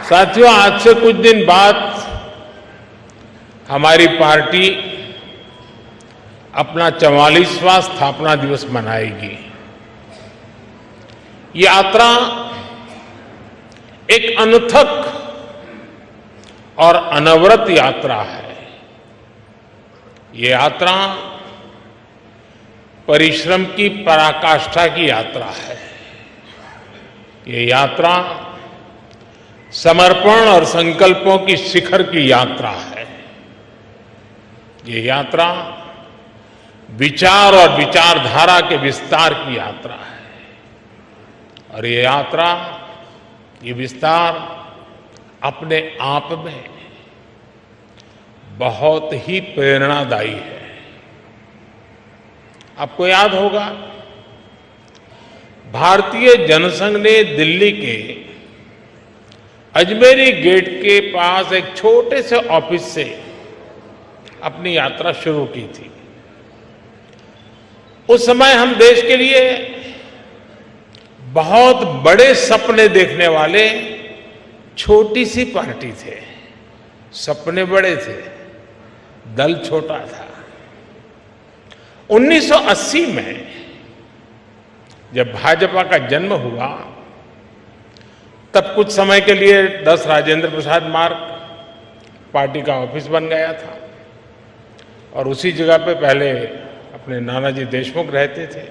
साथियों, आज से कुछ दिन बाद हमारी पार्टी अपना 44वां स्थापना दिवस मनाएगी। ये यात्रा एक अनथक और अनवरत यात्रा है। ये यात्रा परिश्रम की पराकाष्ठा की यात्रा है। ये यात्रा समर्पण और संकल्पों की शिखर की यात्रा है। ये यात्रा विचार और विचारधारा के विस्तार की यात्रा है। और ये यात्रा, ये विस्तार अपने आप में बहुत ही प्रेरणादायी है। आपको याद होगा, भारतीय जनसंघ ने दिल्ली के अजमेरी गेट के पास एक छोटे से ऑफिस से अपनी यात्रा शुरू की थी। उस समय हम देश के लिए बहुत बड़े सपने देखने वाले छोटी सी पार्टी थे। सपने बड़े थे, दल छोटा था। 1980 में जब भाजपा का जन्म हुआ, तब कुछ समय के लिए 10 राजेंद्र प्रसाद मार्ग पार्टी का ऑफिस बन गया था और उसी जगह पे पहले अपने नानाजी देशमुख रहते थे।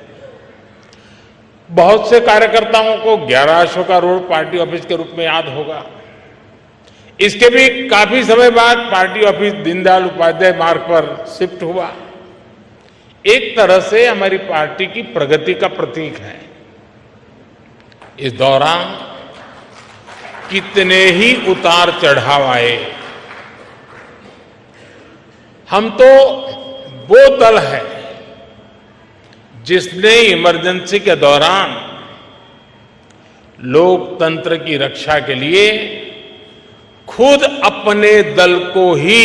बहुत से कार्यकर्ताओं को 11 अशोका रोड पार्टी ऑफिस के रूप में याद होगा। इसके भी काफी समय बाद पार्टी ऑफिस दीनदयाल उपाध्याय मार्ग पर शिफ्ट हुआ। एक तरह से हमारी पार्टी की प्रगति का प्रतीक है। इस दौरान कितने ही उतार चढ़ाव आए। हम तो वो दल है जिसने इमरजेंसी के दौरान लोकतंत्र की रक्षा के लिए खुद अपने दल को ही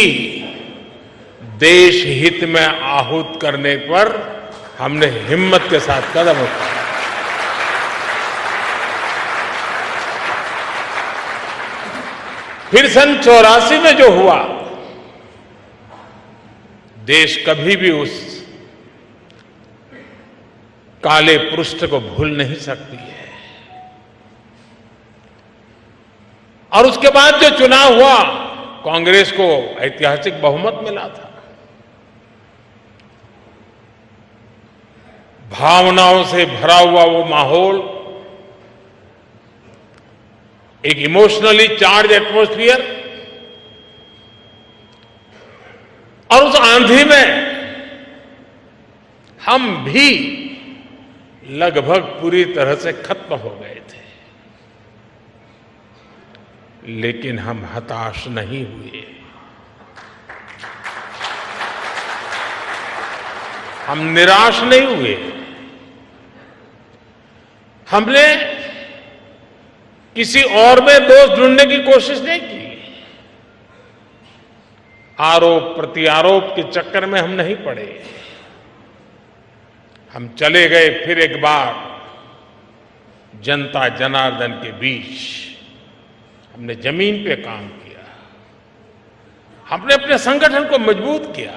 देश हित में आहूत करने पर हमने हिम्मत के साथ कदम उठाया। फिर सन 84 में जो हुआ, देश कभी भी उस काले पृष्ठ को भूल नहीं सकती है। और उसके बाद जो चुनाव हुआ, कांग्रेस को ऐतिहासिक बहुमत मिला था। भावनाओं से भरा हुआ वो माहौल, एक इमोशनली चार्ज एटमॉस्फियर, और उस आंधी में हम भी लगभग पूरी तरह से खत्म हो गए थे। लेकिन हम हताश नहीं हुए। हम निराश नहीं हुए। हमने किसी और में दोष ढूंढने की कोशिश नहीं की। आरोप प्रत्यारोप के चक्कर में हम नहीं पड़े। हम चले गए फिर एक बार जनता जनार्दन के बीच। हमने जमीन पे काम किया। हमने अपने संगठन को मजबूत किया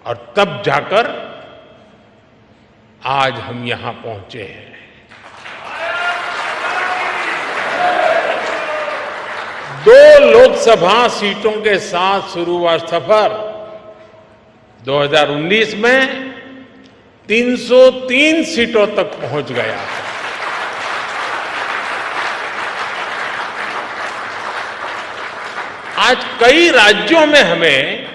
और तब जाकर आज हम यहां पहुंचे हैं। दो लोकसभा सीटों के साथ शुरू हुआ सफर 2019 में 303 सीटों तक पहुंच गया। आज कई राज्यों में हमें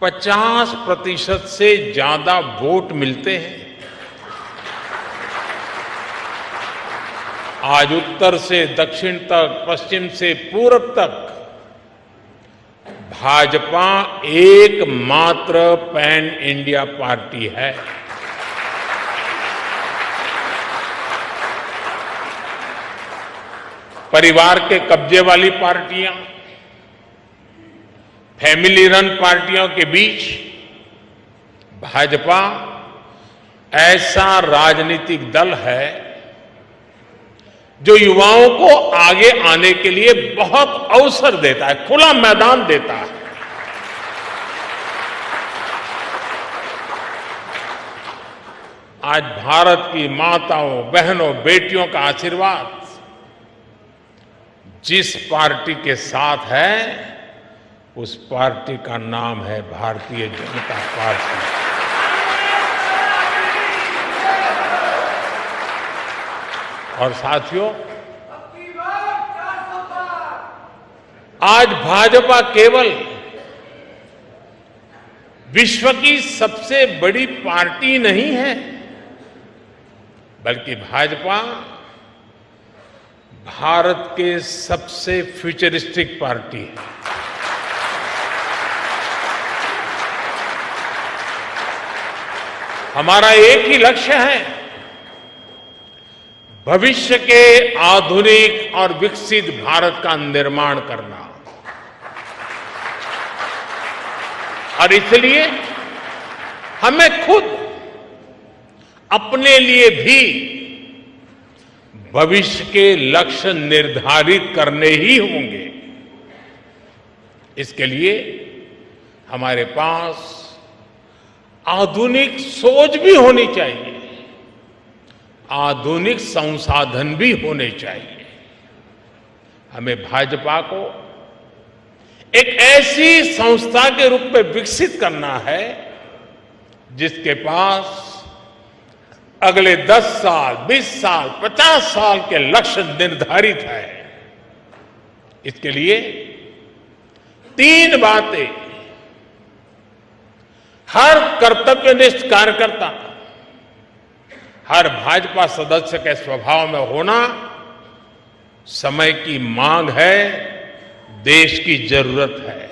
50% से ज्यादा वोट मिलते हैं। आज उत्तर से दक्षिण तक, पश्चिम से पूरब तक भाजपा एकमात्र पैन इंडिया पार्टी है। परिवार के कब्जे वाली पार्टियां, फैमिली रन पार्टियों के बीच भाजपा ऐसा राजनीतिक दल है जो युवाओं को आगे आने के लिए बहुत अवसर देता है, खुला मैदान देता है। आज भारत की माताओं, बहनों, बेटियों का आशीर्वाद जिस पार्टी के साथ है, उस पार्टी का नाम है भारतीय जनता पार्टी। और साथियों, आज भाजपा केवल विश्व की सबसे बड़ी पार्टी नहीं है, बल्कि भाजपा भारत के सबसे फ्यूचरिस्टिक पार्टी है। हमारा एक ही लक्ष्य है, भविष्य के आधुनिक और विकसित भारत का निर्माण करना। और इसलिए हमें खुद अपने लिए भी भविष्य के लक्ष्य निर्धारित करने ही होंगे। इसके लिए हमारे पास आधुनिक सोच भी होनी चाहिए, आधुनिक संसाधन भी होने चाहिए। हमें भाजपा को एक ऐसी संस्था के रूप में विकसित करना है जिसके पास अगले 10 साल, 20 साल, 50 साल के लक्ष्य निर्धारित है। इसके लिए 3 बातें हर कर्तव्यनिष्ठ कार्यकर्ता, हर भाजपा सदस्य के स्वभाव में होना समय की मांग है, देश की जरूरत है।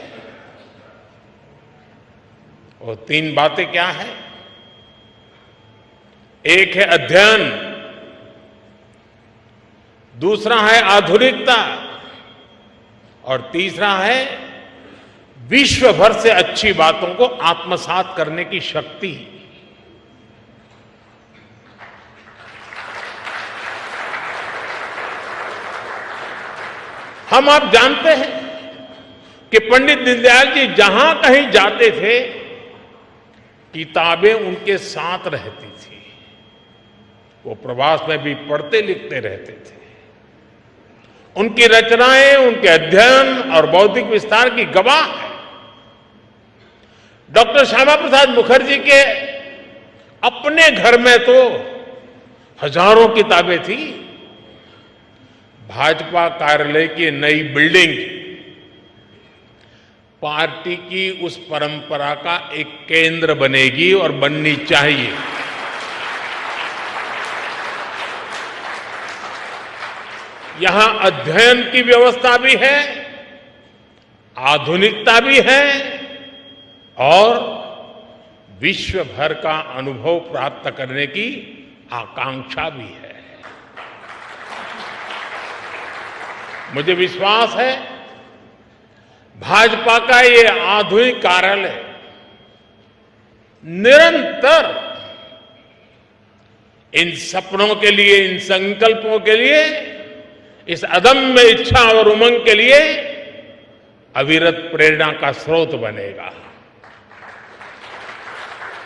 वो 3 बातें क्या है? एक है अध्ययन, दूसरा है आधुनिकता, और तीसरा है विश्व भर से अच्छी बातों को आत्मसात करने की शक्ति। हम आप जानते हैं कि पंडित दीनदयाल जी जहां कहीं जाते थे, किताबें उनके साथ रहती थी। वो प्रवास में भी पढ़ते लिखते रहते थे। उनकी रचनाएं, उनके अध्ययन और बौद्धिक विस्तार की गवाह है। डॉक्टर श्यामा प्रसाद मुखर्जी के अपने घर में तो हजारों किताबें थी। भाजपा कार्यालय की नई बिल्डिंग पार्टी की उस परंपरा का एक केंद्र बनेगी और बननी चाहिए। यहां अध्ययन की व्यवस्था भी है, आधुनिकता भी है और विश्व भर का अनुभव प्राप्त करने की आकांक्षा भी है। मुझे विश्वास है भाजपा का ये आधुनिक कार्यालय निरंतर इन सपनों के लिए, इन संकल्पों के लिए, इस अदम्य इच्छा और उमंग के लिए अविरत प्रेरणा का स्रोत बनेगा।